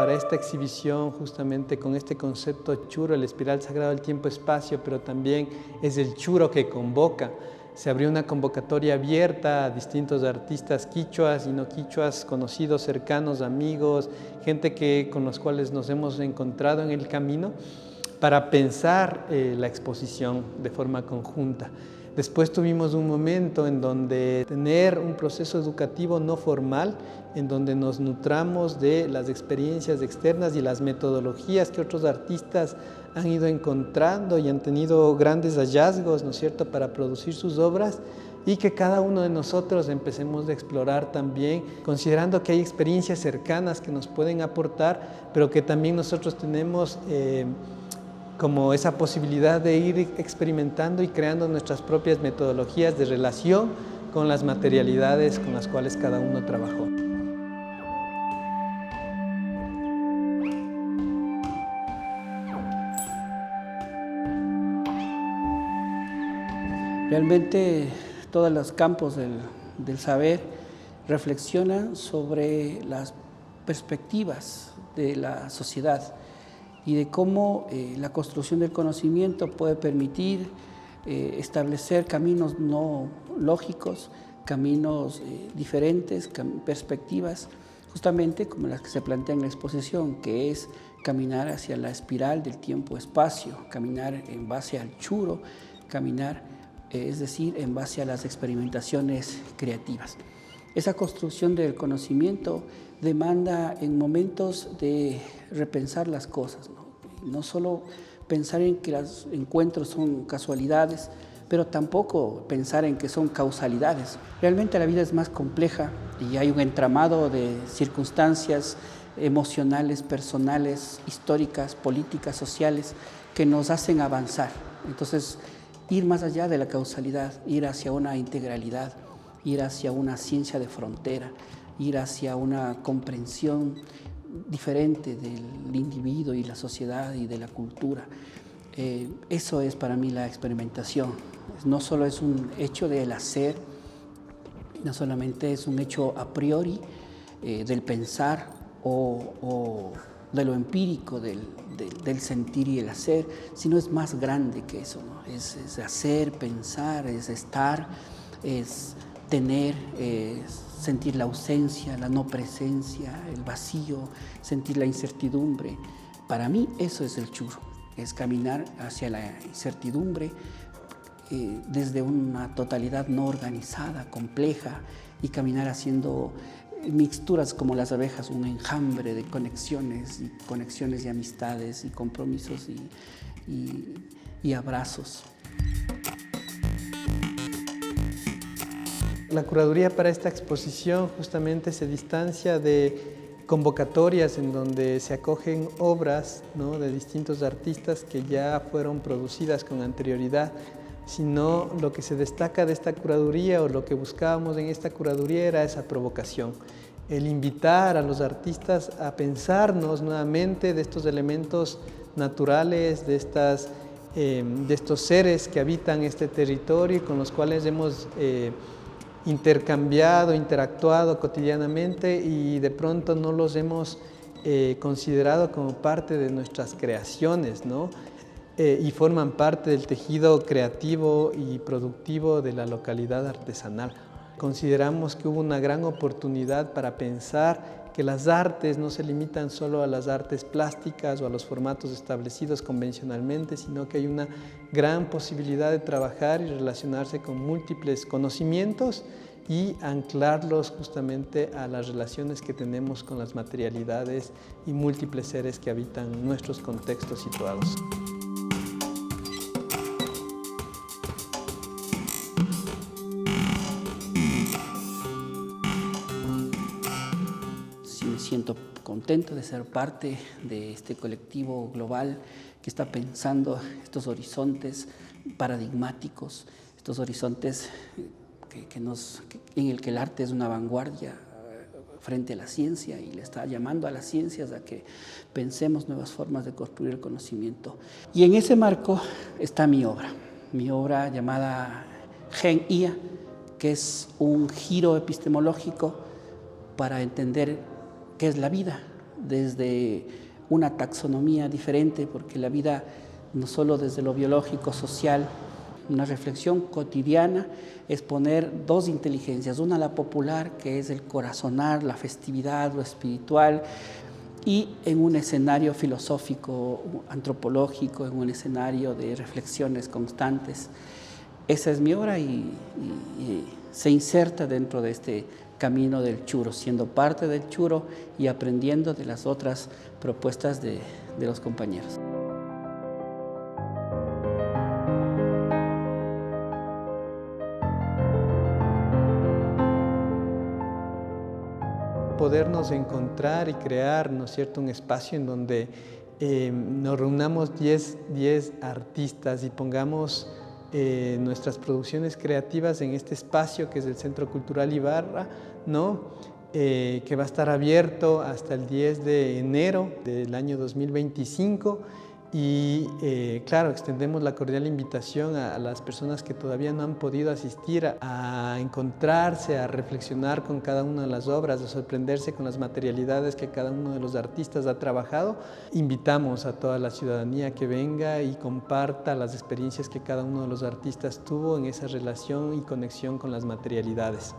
para esta exhibición, justamente con este concepto churo, el espiral sagrado del tiempo-espacio, pero también es el churo que convoca. Se abrió una convocatoria abierta a distintos artistas quichuas y no quichuas, conocidos, cercanos, amigos, gente con los cuales nos hemos encontrado en el camino, para pensar la exposición de forma conjunta. Después tuvimos un momento en donde tener un proceso educativo no formal, en donde nos nutramos de las experiencias externas y las metodologías que otros artistas han ido encontrando y han tenido grandes hallazgos, ¿no es cierto?, para producir sus obras, y que cada uno de nosotros empecemos a explorar también, considerando que hay experiencias cercanas que nos pueden aportar, pero que también nosotros tenemos como esa posibilidad de ir experimentando y creando nuestras propias metodologías de relación con las materialidades con las cuales cada uno trabajó. Realmente todos los campos del saber reflexionan sobre las perspectivas de la sociedad y de cómo la construcción del conocimiento puede permitir establecer caminos no lógicos, caminos diferentes, perspectivas, justamente como las que se plantean en la exposición, que es caminar hacia la espiral del tiempo-espacio, caminar en base al churo, caminar, es decir, en base a las experimentaciones creativas. Esa construcción del conocimiento demanda en momentos de repensar las cosas, no solo pensar en que los encuentros son casualidades, pero tampoco pensar en que son causalidades. Realmente la vida es más compleja y hay un entramado de circunstancias emocionales, personales, históricas, políticas, sociales, que nos hacen avanzar. Entonces, ir más allá de la causalidad, ir hacia una integralidad, ir hacia una ciencia de frontera, ir hacia una comprensión diferente del individuo y la sociedad y de la cultura. Eso es para mí la experimentación. No solo es un hecho del hacer, no solamente es un hecho a priori del pensar o de lo empírico, del sentir y el hacer, sino es más grande que eso, ¿no? Es hacer, pensar, es estar, es tener, sentir la ausencia, la no presencia, el vacío, sentir la incertidumbre. Para mí eso es el churo, es caminar hacia la incertidumbre desde una totalidad no organizada, compleja, y caminar haciendo mixturas como las abejas, un enjambre de conexiones y amistades y compromisos y abrazos. La curaduría para esta exposición justamente se distancia de convocatorias en donde se acogen obras, ¿no?, de distintos artistas que ya fueron producidas con anterioridad, sino lo que se destaca de esta curaduría o lo que buscábamos en esta curaduría era esa provocación, el invitar a los artistas a pensarnos nuevamente de estos elementos naturales, de estos seres que habitan este territorio y con los cuales hemos intercambiado, interactuado cotidianamente y de pronto no los hemos considerado como parte de nuestras creaciones, ¿no? Y forman parte del tejido creativo y productivo de la localidad artesanal. Consideramos que hubo una gran oportunidad para pensar que las artes no se limitan solo a las artes plásticas o a los formatos establecidos convencionalmente, sino que hay una gran posibilidad de trabajar y relacionarse con múltiples conocimientos y anclarlos justamente a las relaciones que tenemos con las materialidades y múltiples seres que habitan nuestros contextos situados. Me siento contento de ser parte de este colectivo global que está pensando estos horizontes paradigmáticos, estos horizontes en el que el arte es una vanguardia frente a la ciencia y le está llamando a las ciencias a que pensemos nuevas formas de construir el conocimiento. Y en ese marco está mi obra llamada Gen Ia, que es un giro epistemológico para entender qué es la vida desde una taxonomía diferente, porque la vida no solo desde lo biológico, social, una reflexión cotidiana es poner dos inteligencias, una la popular, que es el corazonar, la festividad, lo espiritual, y en un escenario filosófico, antropológico, en un escenario de reflexiones constantes. Esa es mi obra y se inserta dentro de este camino del churo, siendo parte del churo y aprendiendo de las otras propuestas de los compañeros. Podernos encontrar y crear, ¿no es cierto?, un espacio en donde nos reunamos 10 artistas y pongamos nuestras producciones creativas en este espacio que es el Centro Cultural Ibarra, ¿no? Que va a estar abierto hasta el 10 de enero del año 2025. Y claro, extendemos la cordial invitación a las personas que todavía no han podido asistir a encontrarse, a reflexionar con cada una de las obras, a sorprenderse con las materialidades que cada uno de los artistas ha trabajado. Invitamos a toda la ciudadanía que venga y comparta las experiencias que cada uno de los artistas tuvo en esa relación y conexión con las materialidades.